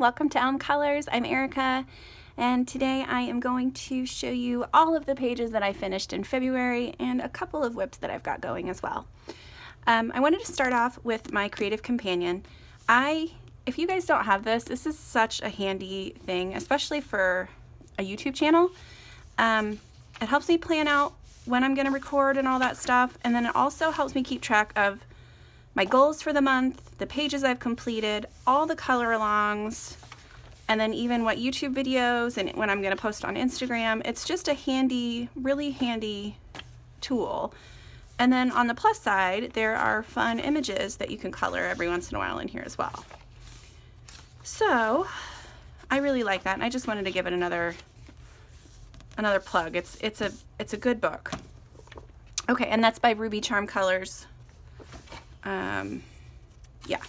welcome to Kolors. I'm Erica, and today I am going to show you all of the pages that I finished in February and a couple of whips that I've got going as well. I wanted to start off with my creative companion. If you guys don't have this, this is such a handy thing, especially for a YouTube channel. It helps me plan out when I'm going to record and all that stuff, and then it also helps me keep track of my goals for the month, the pages I've completed, all the color alongs, and then even what YouTube videos and when I'm going to post on Instagram. It's just a handy, really handy tool. And then on the plus side, there are fun images that you can color every once in a while in here as well. So I really like that, and I just wanted to give it another plug. It's a good book. Okay, and that's by Ruby Charm Colors. Yeah.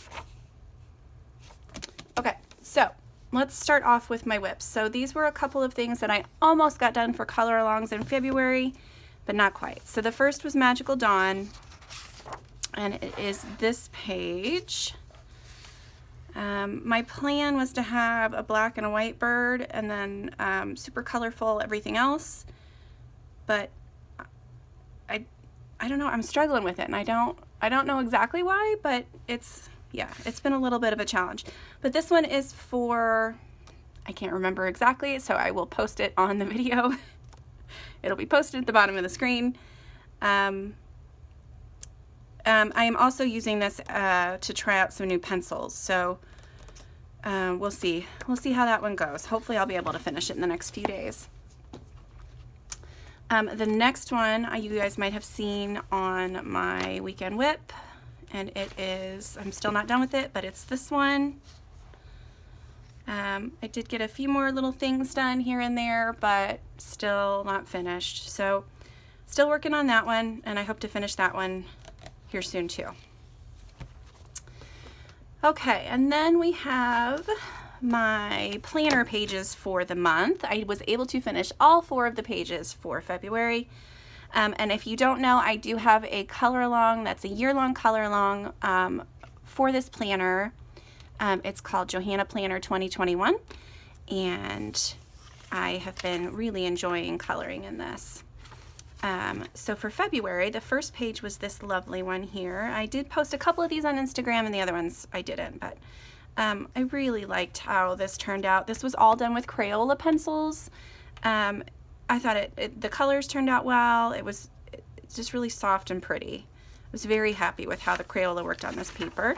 Okay, so let's start off with my whips. So these were a couple of things that I almost got done for color alongs in February, but not quite. So the first was Magical Dawn, and it is this page. My plan was to have a black and a white bird and then super colorful everything else, but I don't know, I'm struggling with it, and I don't know exactly why, but it's been a little bit of a challenge. But this one is for, I can't remember exactly, so I will post it on the video. It'll be posted at the bottom of the screen. I am also using this to try out some new pencils, so we'll see how that one goes. Hopefully I'll be able to finish it in the next few days. The next one you guys might have seen on my weekend whip, and it is, I'm still not done with it, but it's this one. I did get a few more little things done here and there, but still not finished. So still working on that one, and I hope to finish that one here soon too. Okay, and then we have my planner pages for the month. I was able to finish all 4 of the pages for February. And if you don't know, I do have a color along that's a year-long color along for this planner. It's called Johanna Planner 2021, and I have been really enjoying coloring in this. So for February, the first page was this lovely one here. I did post a couple of these on Instagram, and the other ones I didn't, but I really liked how this turned out. This was all done with Crayola pencils. I thought the colors turned out well. It's just really soft and pretty. I was very happy with how the Crayola worked on this paper.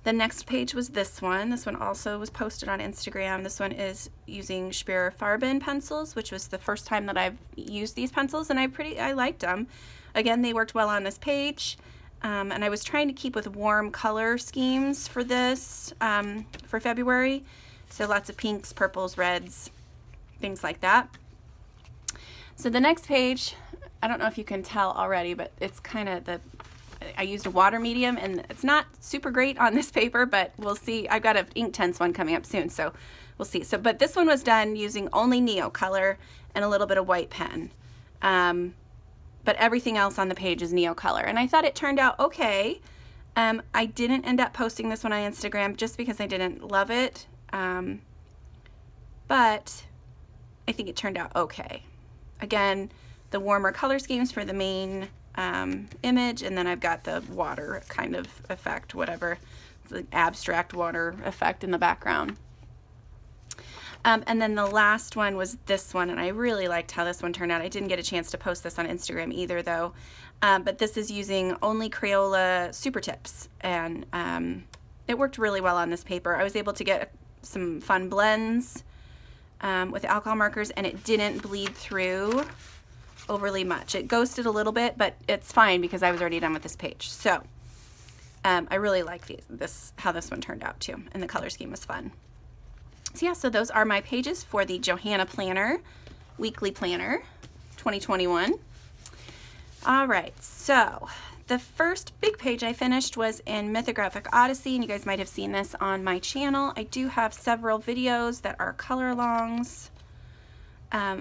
The next page was this one. This one also was posted on Instagram. This one is using Speer Farben pencils, which was the first time that I've used these pencils, and I liked them. Again, they worked well on this page. And I was trying to keep with warm color schemes for this, for February. So lots of pinks, purples, reds, things like that. So the next page, I don't know if you can tell already, but it's kind of I used a water medium, and it's not super great on this paper, but we'll see. I've got an Inktense one coming up soon, so we'll see. So, but this one was done using only Neo color and a little bit of white pen. But everything else on the page is Neo color, and I thought it turned out okay. I didn't end up posting this one on Instagram just because I didn't love it, but I think it turned out okay. Again, the warmer color schemes for the main image, and then I've got the water kind of effect, whatever, the abstract water effect in the background. And then the last one was this one, and I really liked how this one turned out. I didn't get a chance to post this on Instagram either, though. But this is using only Crayola Super Tips, and it worked really well on this paper. I was able to get some fun blends with alcohol markers, and it didn't bleed through overly much. It ghosted a little bit, but it's fine because I was already done with this page. So I really like how this one turned out too, and the color scheme was fun. So yeah, so those are my pages for the Johanna Planner, Weekly Planner 2021. All right, so the first big page I finished was in Mythographic Odyssey, and you guys might have seen this on my channel. I do have several videos that are color alongs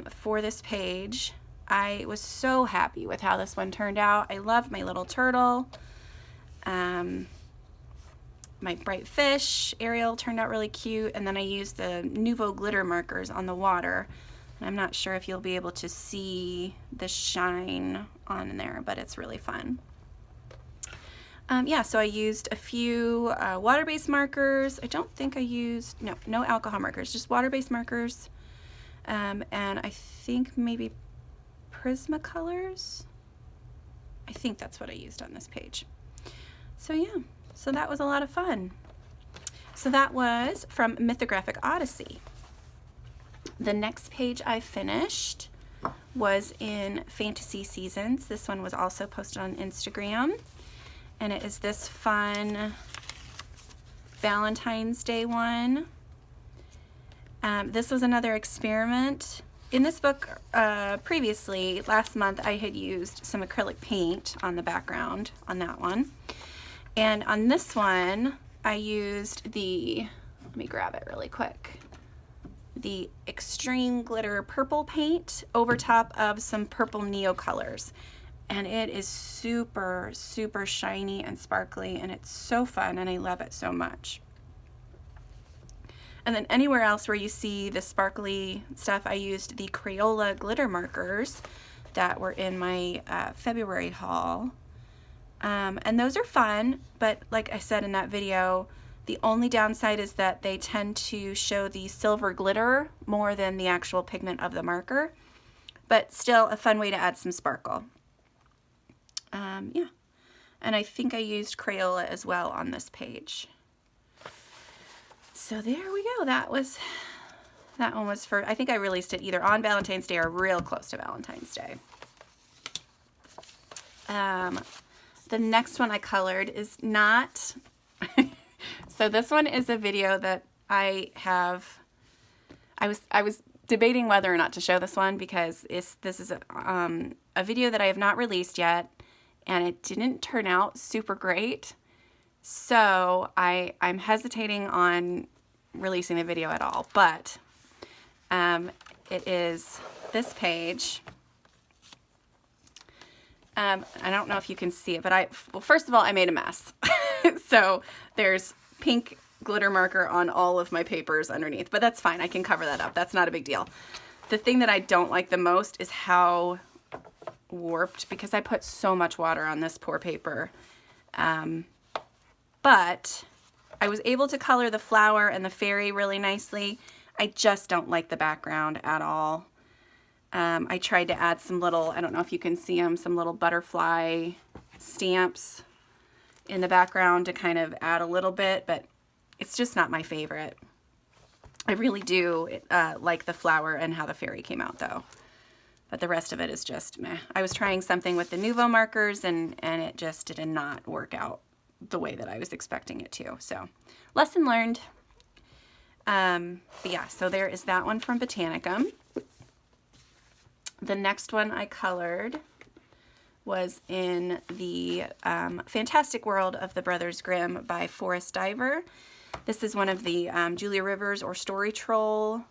for this page. I was so happy with how this one turned out. I love my little turtle. my bright fish, Ariel turned out really cute, and then I used the Nouveau glitter markers on the water. And I'm not sure if you'll be able to see the shine on there, but it's really fun. Yeah, so I used a few water-based markers. I don't think I used, no alcohol markers, just water-based markers. And I think maybe Prismacolors. I think that's what I used on this page. So yeah, so that was a lot of fun. So that was from Mythographic Odyssey. The next page I finished was in Fantasy Seasons. This one was also posted on Instagram. And it is this fun Valentine's Day one. This was another experiment. In this book, previously, last month, I had used some acrylic paint on the background on that one. And on this one, I used the, let me grab it really quick, the Extreme Glitter Purple paint over top of some purple Neo colors. And it is super, super shiny and sparkly, and it's so fun, and I love it so much. And then anywhere else where you see the sparkly stuff, I used the Crayola glitter markers that were in my February haul. And those are fun, but like I said in that video, the only downside is that they tend to show the silver glitter more than the actual pigment of the marker, but still a fun way to add some sparkle. Yeah, and I think I used Crayola as well on this page. So there we go. That one was for, I think I released it either on Valentine's Day or real close to Valentine's Day. The next one I colored is not, so this one is a video that I was debating whether or not to show this one because this is a video that I have not released yet, and it didn't turn out super great. So I'm hesitating on releasing the video at all, but it is this page. I don't know if you can see it, but well, first of all, I made a mess. So there's pink glitter marker on all of my papers underneath, but that's fine. I can cover that up. That's not a big deal. The thing that I don't like the most is how warped, because I put so much water on this poor paper. But I was able to color the flower and the fairy really nicely. I just don't like the background at all. I tried to add some little, I don't know if you can see them, some little butterfly stamps in the background to kind of add a little bit, but it's just not my favorite. I really do like the flower and how the fairy came out though. But the rest of it is just meh. I was trying something with the Nouveau markers and it just did not work out the way that I was expecting it to. So lesson learned. But yeah, so there is that one from Botanicum. The next one I colored was in the Fantastic World of the Brothers Grimm by Forest Diver. This is one of the Julia Rivers or Story Troll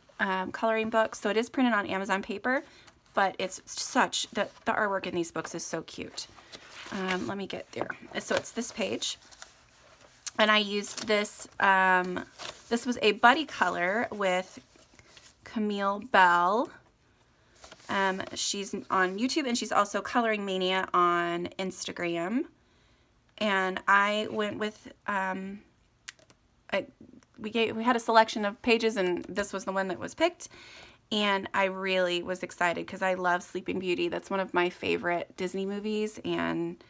coloring books. So it is printed on Amazon paper, but it's such, the artwork in these books is so cute. Let me get there. So it's this page. And I used this, this was a buddy color with Camille Bell. She's on YouTube and she's also Coloring Mania on Instagram. And I went with, we had a selection of pages and this was the one that was picked. And I really was excited because I love Sleeping Beauty. That's one of my favorite Disney movies. And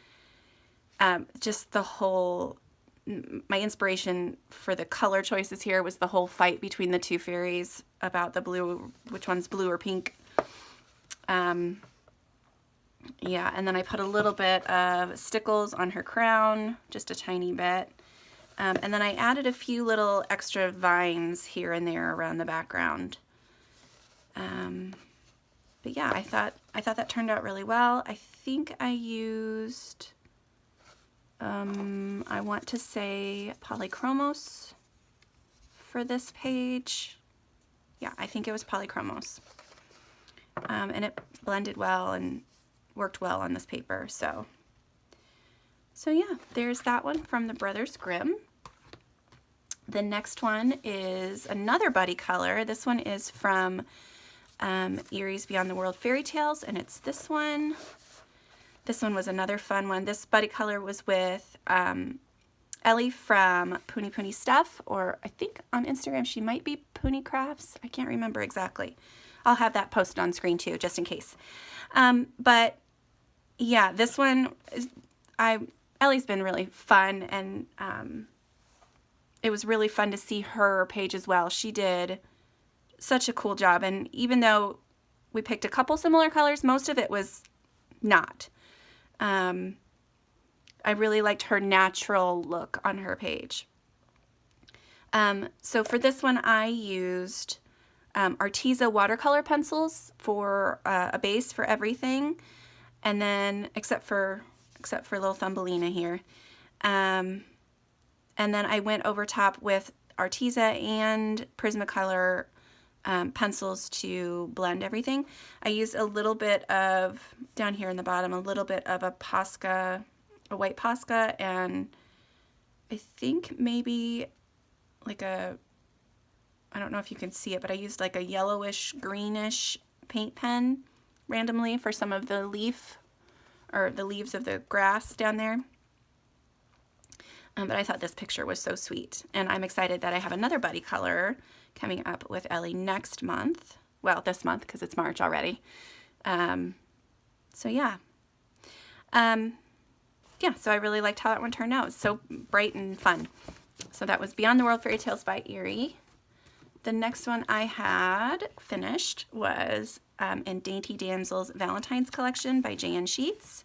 just the whole, my inspiration for the color choices here was the whole fight between the two fairies about the blue, which one's blue or pink. Yeah, and then I put a little bit of stickles on her crown, just a tiny bit. And then I added a few little extra vines here and there around the background. But yeah, I thought that turned out really well. I think I used, I want to say Polychromos for this page. Yeah, I think it was Polychromos. And it blended well and worked well on this paper. So yeah, there's that one from the Brothers Grimm. The next one is another buddy color. This one is from Erie's Beyond the World Fairy Tales, and it's this one. This one was another fun one. This buddy color was with Ellie from Puni Puni Stuff, or I think on Instagram she might be Puni Crafts. I can't remember exactly. I'll have that posted on screen too, just in case. But yeah, this one is, Ellie's been really fun, and it was really fun to see her page as well. She did such a cool job, and even though we picked a couple similar colors, most of it was not. I really liked her natural look on her page. So for this one, I used Arteza watercolor pencils for a base for everything, and then except for little Thumbelina here. And then I went over top with Arteza and Prismacolor pencils to blend everything. I used a little bit of, down here in the bottom, a little bit of a Posca, a white Posca, and I think maybe like a, I don't know if you can see it, but I used like a yellowish, greenish paint pen randomly for some of the leaf, or the leaves of the grass down there. But I thought this picture was so sweet, and I'm excited that I have another buddy color coming up with Ellie next month. Well, this month, because it's March already. So yeah. Yeah, so I really liked how that one turned out. It's so bright and fun. So that was Beyond the World Fairy Tales by Erie. The next one I had finished was in Dainty Damsel's Valentine's collection by J.N. Sheets.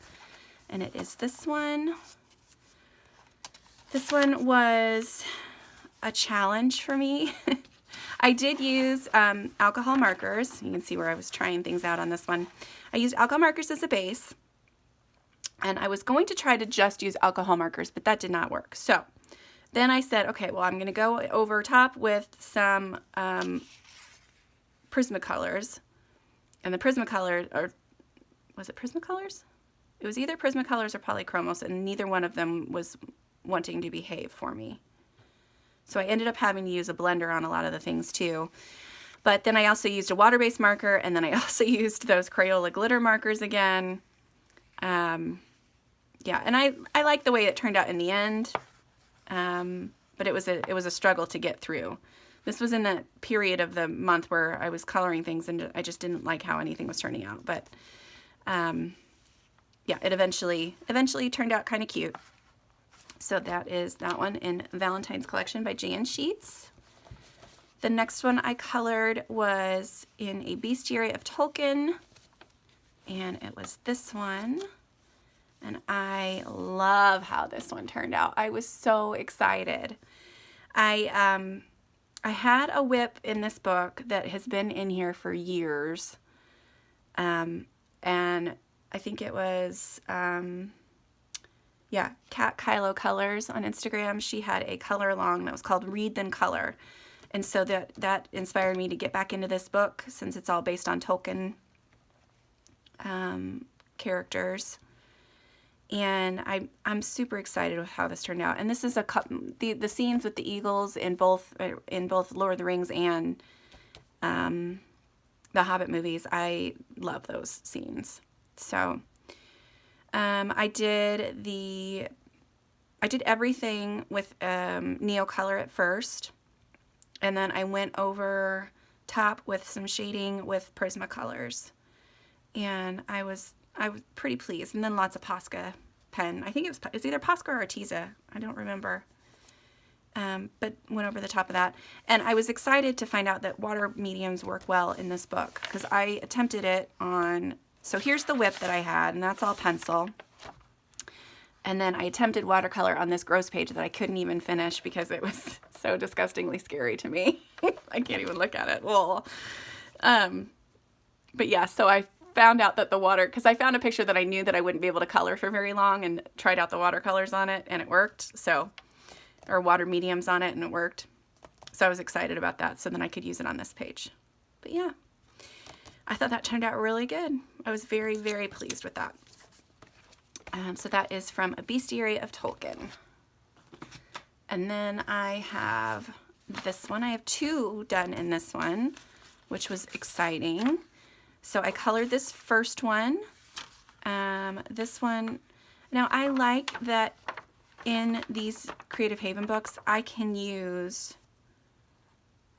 And it is this one. This one was a challenge for me. I did use alcohol markers. You can see where I was trying things out on this one. I used alcohol markers as a base, and I was going to try to just use alcohol markers, but that did not work. So then I said, okay, well, I'm going to go over top with some Prismacolors. And the Prismacolor, or was it Prismacolors? It was either Prismacolors or Polychromos, and neither one of them was wanting to behave for me. So I ended up having to use a blender on a lot of the things too. But then I also used a water-based marker, and then I also used those Crayola glitter markers again. Yeah, and I like the way it turned out in the end. But it was a struggle to get through. This was in the period of the month where I was coloring things, and I just didn't like how anything was turning out. But yeah, it eventually turned out kind of cute. So that is that one in Valentine's collection by J.N. Sheets. The next one I colored was in a bestiary of Tolkien, and it was this one. And I love how this one turned out. I was so excited. I had a whip in this book that has been in here for years. And I think it was, yeah, Kat Kylo Colors on Instagram. She had a color along that was called Read Then Color. And so that inspired me to get back into this book, since it's all based on Tolkien characters. And I'm super excited with how this turned out. And this is the scenes with the eagles in both Lord of the Rings and the Hobbit movies. I love those scenes. So I did everything with Neocolor at first, and then I went over top with some shading with Prismacolors, and I was pretty pleased. And then lots of Posca pen. I think it's either Posca or Arteza. I don't remember. But went over the top of that. And I was excited to find out that water mediums work well in this book, because I attempted it on, so here's the whip that I had, and that's all pencil. And then I attempted watercolor on this gross page that I couldn't even finish because it was so disgustingly scary to me. I can't even look at it. Well, but yeah, so I found out that the water, because I found a picture that I knew that I wouldn't be able to color for very long, and tried out the watercolors on it, and it worked. So, or water mediums on it, and it worked. So I was excited about that, so then I could use it on this page. But yeah, I thought that turned out really good. I was very, very pleased with that. So that is from A Bestiary of Tolkien. And then I have this one. I have 2 done in this one, which was exciting. So I colored this first one. This one, now I like that in these Creative Haven books, I can use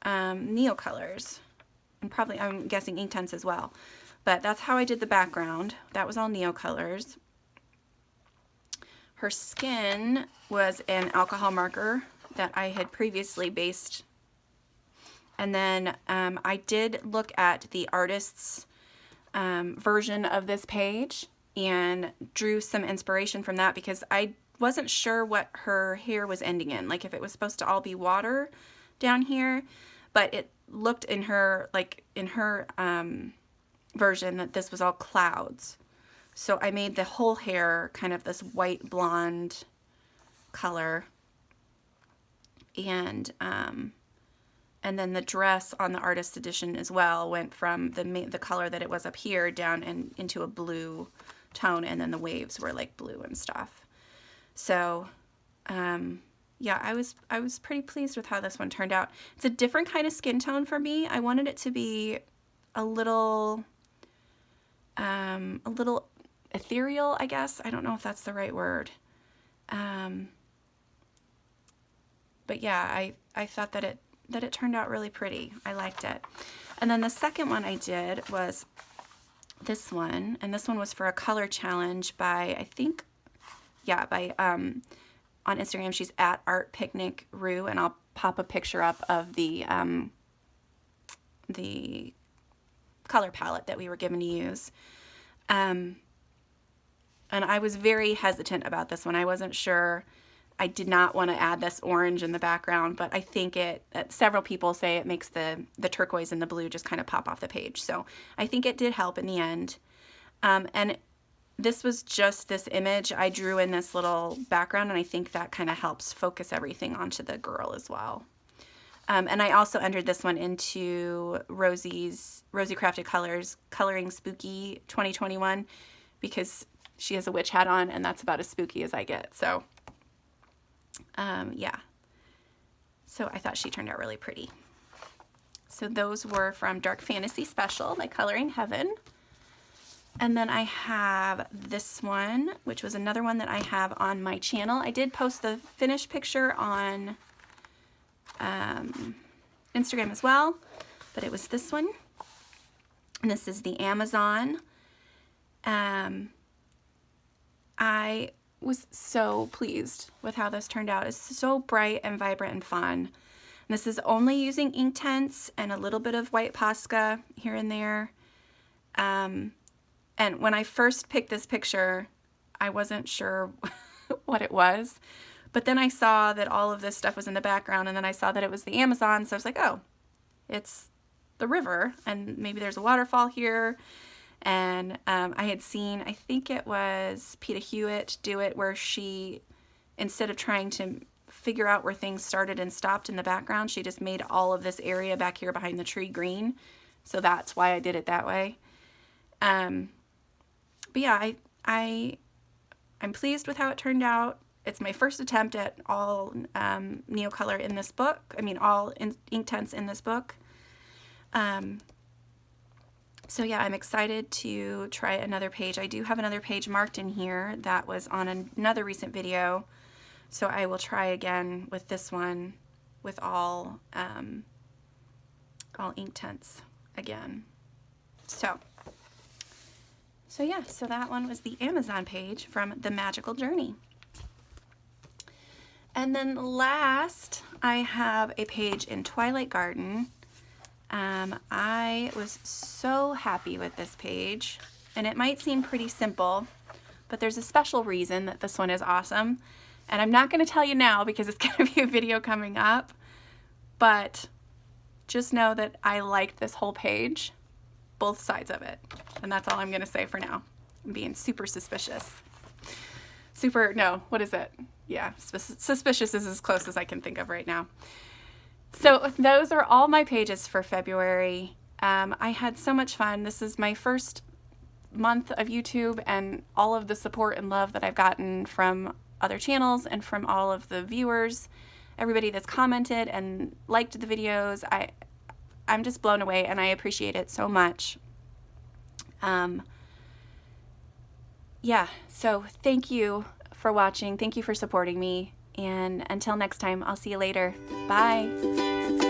Neocolors, and probably, I'm guessing, Inktense as well. But that's how I did the background. That was all Neocolors. Her skin was an alcohol marker that I had previously based. And then I did look at the artist's version of this page and drew some inspiration from that, because I wasn't sure what her hair was ending in, like if it was supposed to all be water down here, but it looked in her, like in her version, that this was all clouds. So I made the whole hair kind of this white blonde color, and then the dress on the artist edition as well went from the color that it was up here down and into a blue tone, and then the waves were like blue and stuff. So yeah, I was pretty pleased with how this one turned out. It's a different kind of skin tone for me. I wanted it to be a little ethereal, I guess. I don't know if that's the right word. But yeah, I thought that it turned out really pretty. I liked it. And then the second one I did was this one, and this one was for a color challenge by, I think, yeah, by on Instagram, she's at Art Picnic Rue, and I'll pop a picture up of the color palette that we were given to use. And I was very hesitant about this one. I wasn't sure. I did not want to add this orange in the background, but I think several people say it makes the turquoise and the blue just kind of pop off the page. So I think it did help in the end. And this was just this image. I drew in this little background, and I think that kind of helps focus everything onto the girl as well. And I also entered this one into Rosie Crafted Colors Coloring Spooky 2021, because she has a witch hat on, and that's about as spooky as I get. So yeah, so I thought she turned out really pretty. So those were from Dark Fantasy Special by Coloring Heaven. And then I have this one, which was another one that I have on my channel. I did post the finished picture on Instagram as well, but it was this one. And this is the Amazon. I was so pleased with how this turned out. It's so bright and vibrant and fun. And this is only using Inktense and a little bit of white Posca here and there. And when I first picked this picture, I wasn't sure what it was. But then I saw that all of this stuff was in the background, and then I saw that it was the Amazon, so I was like, oh, it's the river, and maybe there's a waterfall here. And I had seen, I think it was Peta Hewitt do it, where she, instead of trying to figure out where things started and stopped in the background, she just made all of this area back here behind the tree green. So that's why I did it that way. But yeah, I'm pleased with how it turned out. It's my first attempt at all Neocolor in this book. I mean, all Inktense in this book. So yeah, I'm excited to try another page. I do have another page marked in here that was on another recent video. So I will try again with this one with all Inktense again. So yeah, so that one was the Amazon page from The Magical Journey. And then last, I have a page in Twilight Garden. I was so happy with this page, and it might seem pretty simple, but there's a special reason that this one is awesome. And I'm not going to tell you now because it's going to be a video coming up, but just know that I liked this whole page, both sides of it. And that's all I'm going to say for now. I'm being super suspicious. What is it? Yeah, suspicious is as close as I can think of right now. So those are all my pages for February. I had so much fun. This is my first month of YouTube, and all of the support and love that I've gotten from other channels and from all of the viewers everybody that's commented and liked the videos. I'm just blown away, and I appreciate it so much. Yeah, so thank you for watching. Thank you for supporting me. And until next time, I'll see you later. Bye.